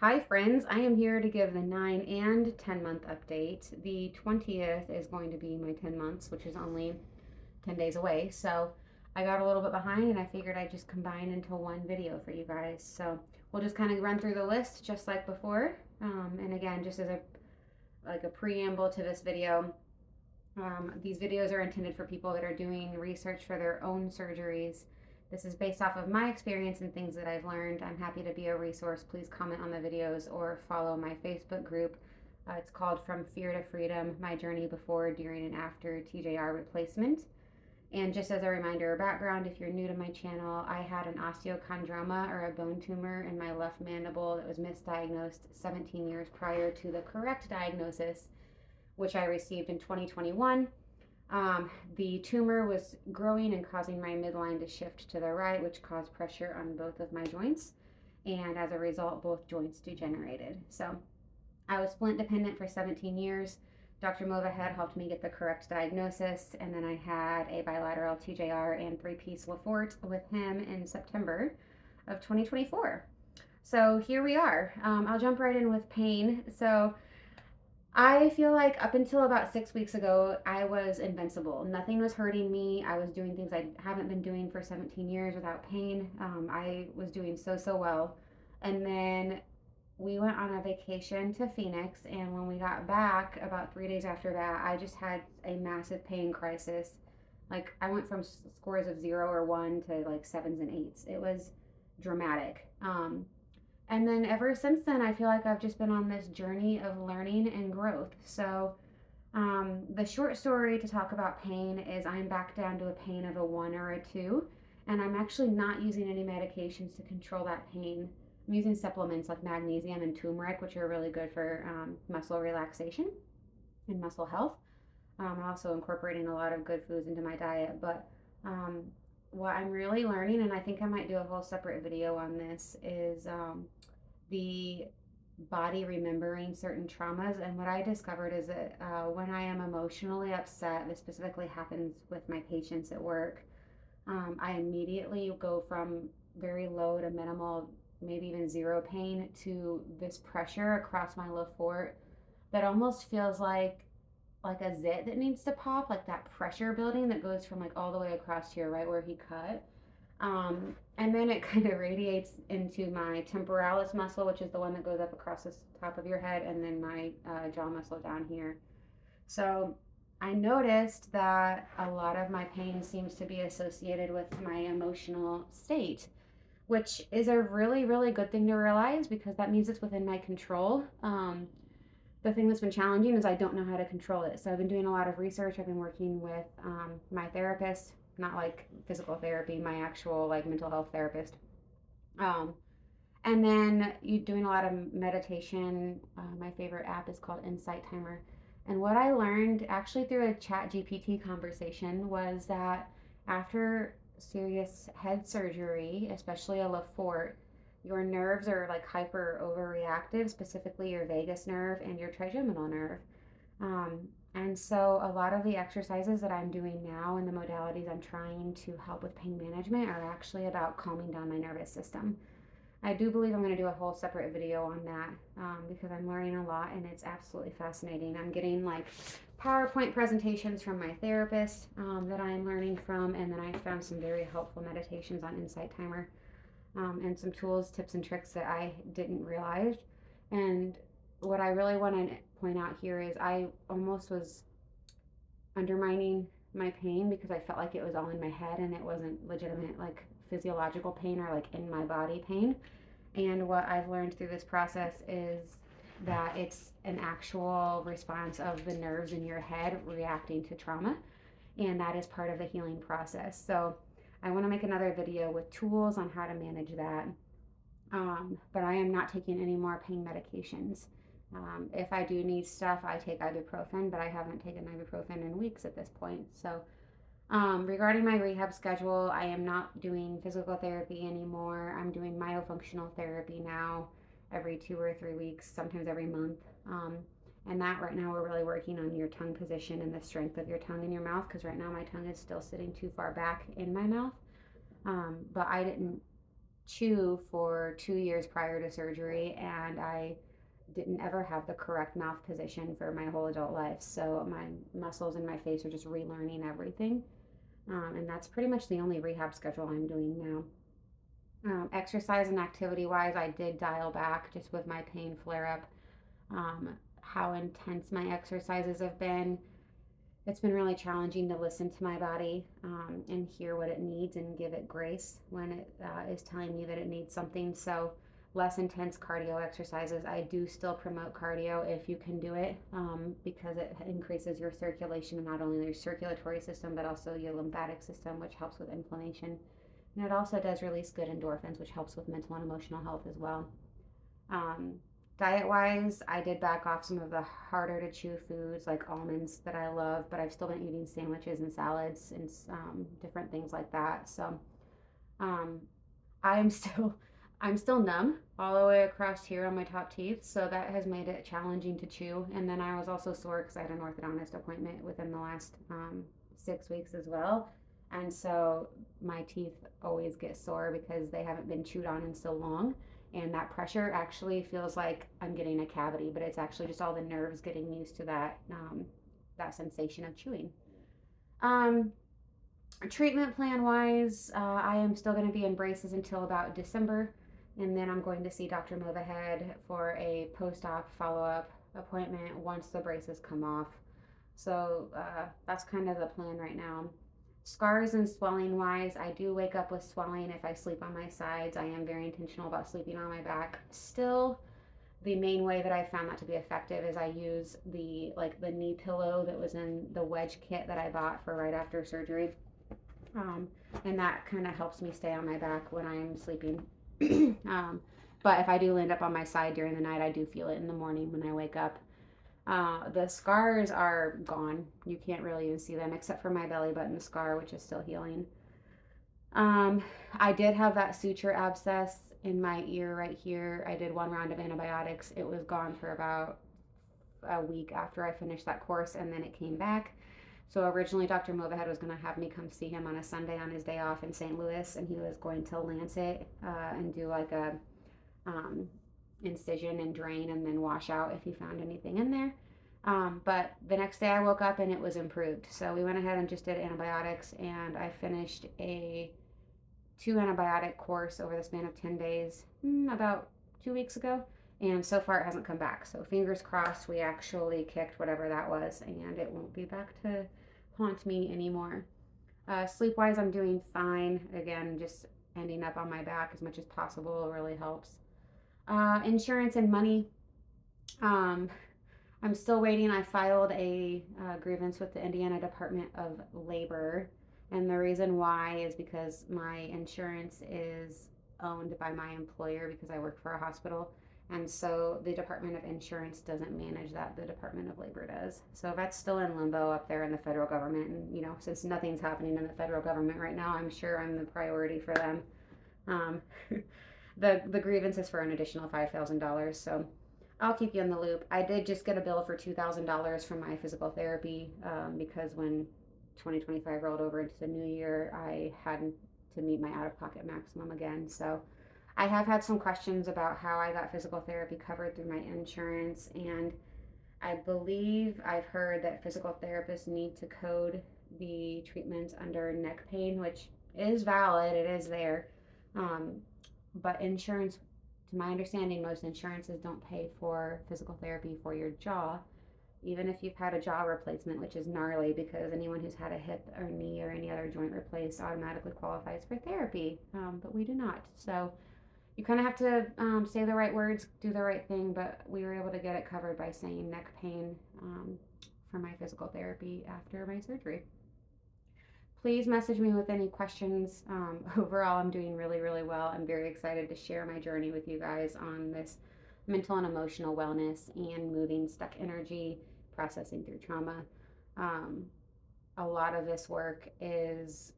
Hi friends, I am here to give the 9 and 10 month update. The 20th is going to be my 10 months, which is only 10 days away. So I got a little bit behind and I figured I'd just combine into one video for you guys. So we'll just kind of run through the list just like before. And again, just as a preamble to this video, these videos are intended for people that are doing research for their own surgeries. This is based off of my experience and things that I've learned. I'm happy to be a resource. Please comment on the videos or follow my Facebook group. It's called From Fear to Freedom, My Journey Before, During, and After TJR Replacement. And just as a reminder or background, if you're new to my channel, I had an osteochondroma or a bone tumor in my left mandible that was misdiagnosed 17 years prior to the correct diagnosis, which I received in 2021. The tumor was growing and causing my midline to shift to the right, which caused pressure on both of my joints. And as a result, both joints degenerated. So I was splint dependent for 17 years. Dr. Movahed helped me get the correct diagnosis. And then I had a bilateral TJR and 3-piece Lefort with him in September of 2024. So here we are. I'll jump right in with pain. So I feel like up until about 6 weeks ago, I was invincible. Nothing was hurting me. I was doing things I haven't been doing for 17 years without pain. I was doing so well. And then we went on a vacation to Phoenix. And when we got back, about 3 days after that, I just had a massive pain crisis. Like, I went from scores of 0 or 1 to like 7s and 8s. It was dramatic. And then ever since then, I feel like I've just been on this journey of learning and growth. So, the short story to talk about pain is I'm back down to a pain of a 1 or a 2, and I'm actually not using any medications to control that pain. I'm using supplements like magnesium and turmeric, which are really good for muscle relaxation and muscle health. I'm also incorporating a lot of good foods into my diet, but um, what I'm really learning, and I think I might do a whole separate video on this, is the body remembering certain traumas. And what I discovered is that when I am emotionally upset, this specifically happens with my patients at work, I immediately go from very low to minimal, maybe even 0 pain, to this pressure across my Lefort that almost feels like a zit that needs to pop, like that pressure building that goes from like all the way across here, right where he cut. And then it kind of radiates into my temporalis muscle, which is the one that goes up across the top of your head, and then my jaw muscle down here. So I noticed that a lot of my pain seems to be associated with my emotional state, which is a really good thing to realize because that means it's within my control. The thing that's been challenging is I don't know how to control it. So I've been doing a lot of research. I've been working with my therapist, not like physical therapy, my actual like mental health therapist. Um, and then you doing a lot of meditation. My favorite app is called Insight Timer. And what I learned actually through a chat GPT conversation was that after serious head surgery, especially a Lefort, your nerves are like hyper overreactive, specifically your vagus nerve and your trigeminal nerve. And so a lot of the exercises that I'm doing now and the modalities I'm trying to help with pain management are actually about calming down my nervous system. I do believe I'm going to do a whole separate video on that because I'm learning a lot and it's absolutely fascinating. I'm getting like PowerPoint presentations from my therapist that I'm learning from, and then I found some very helpful meditations on Insight Timer and some tools, tips, and tricks that I didn't realize. And what I really want to point out here is I almost was undermining my pain because I felt like it was all in my head and it wasn't legitimate like physiological pain or like in my body pain. And what I've learned through this process is that it's an actual response of the nerves in your head reacting to trauma, and that is part of the healing process. So I want to make another video with tools on how to manage that. But I am not taking any more pain medications. If I do need stuff, I take ibuprofen, but I haven't taken ibuprofen in weeks at this point. So regarding my rehab schedule, I am not doing physical therapy anymore. I'm doing myofunctional therapy now every 2 or 3 weeks, sometimes every month. And that right now we're really working on your tongue position and the strength of your tongue in your mouth, because right now my tongue is still sitting too far back in my mouth. But I didn't chew for 2 years prior to surgery, and I didn't ever have the correct mouth position for my whole adult life. So my muscles in my face are just relearning everything. And that's pretty much the only rehab schedule I'm doing now. Exercise and activity wise, I did dial back just with my pain flare up. How intense my exercises have been. It's been really challenging to listen to my body and hear what it needs and give it grace when it is telling me that it needs something. So, less intense cardio exercises. I do still promote cardio if you can do it because it increases your circulation and not only your circulatory system but also your lymphatic system, which helps with inflammation. And it also does release good endorphins, which helps with mental and emotional health as well. Um, Diet wise, I did back off some of the harder to chew foods like almonds that I love, but I've still been eating sandwiches and salads and different things like that. So um, I am still I'm still numb all the way across here on my top teeth, so that has made it challenging to chew. And then I was also sore because I had an orthodontist appointment within the last 6 weeks as well. And so my teeth always get sore because they haven't been chewed on in so long. And that pressure actually feels like I'm getting a cavity, but it's actually just all the nerves getting used to that sensation of chewing. Um, Treatment plan wise, I am still going to be in braces until about December, and then I'm going to see Dr. Movahed for a post op follow up appointment once the braces come off. So that's kind of the plan right now. Scars and swelling wise, I do wake up with swelling if I sleep on my sides. I am very intentional about sleeping on my back. Still, the main way that I found that to be effective is I use the knee pillow that was in the wedge kit that I bought for right after surgery. Um, and that kind of helps me stay on my back when I'm sleeping. But if I do land up on my side during the night, I do feel it in the morning when I wake up. The scars are gone. You can't really even see them except for my belly button scar, which is still healing. I did have that suture abscess in my ear right here. I did one round of antibiotics. It was gone for about a week after I finished that course, and then it came back. So originally, Dr. Movahed was going to have me come see him on a Sunday on his day off in St. Louis, and he was going to lance it and do like a um, incision and drain and then wash out if he found anything in there. But the next day I woke up and it was improved. So we went ahead and just did antibiotics, and I finished a 2 antibiotic course over the span of 10 days about 2 weeks ago. And so far it hasn't come back. So fingers crossed we actually kicked whatever that was and it won't be back to haunt me anymore. Sleep wise, I'm doing fine. Again, just ending up on my back as much as possible really helps. Insurance and money. Um, I'm still waiting. I filed a grievance with the Indiana Department of Labor. And the reason why is because my insurance is owned by my employer because I work for a hospital. And so the Department of Insurance doesn't manage that, the Department of Labor does. So that's still in limbo up there in the federal government. And, since nothing's happening in the federal government right now, I'm sure I'm the priority for them. Um, the grievance is for an additional $5,000. So I'll keep you in the loop. I did just get a bill for $2,000 from my physical therapy because when 2025 rolled over into the new year, I had to meet my out-of-pocket maximum again. So I have had some questions about how I got physical therapy covered through my insurance, and I believe I've heard that physical therapists need to code the treatments under neck pain, which is valid, it is there. But insurance, to my understanding, most insurances don't pay for physical therapy for your jaw, even if you've had a jaw replacement, which is gnarly because anyone who's had a hip or knee or any other joint replaced automatically qualifies for therapy, but we do not. So you kind of have to say the right words, do the right thing, but we were able to get it covered by saying neck pain for my physical therapy after my surgery. Please message me with any questions. Overall, I'm doing really, really well. I'm very excited to share my journey with you guys on this mental and emotional wellness and moving stuck energy, processing through trauma. A lot of this work is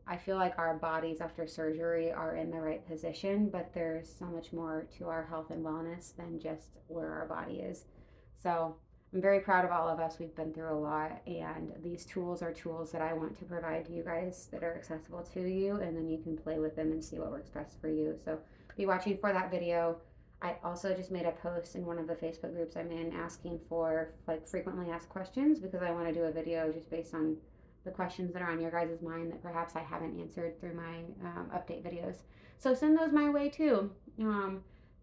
I feel like our bodies after surgery are in the right position, but there's so much more to our health and wellness than just where our body is. So I'm very proud of all of us. We've been through a lot, and these tools are tools that I want to provide to you guys that are accessible to you, and then you can play with them and see what works best for you. So be watching for that video. I also just made a post in one of the Facebook groups I'm in asking for like frequently asked questions, because I want to do a video just based on the questions that are on your guys' mind that perhaps I haven't answered through my update videos. So send those my way too.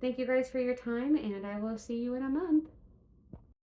Thank you guys for your time, and I will see you in a month.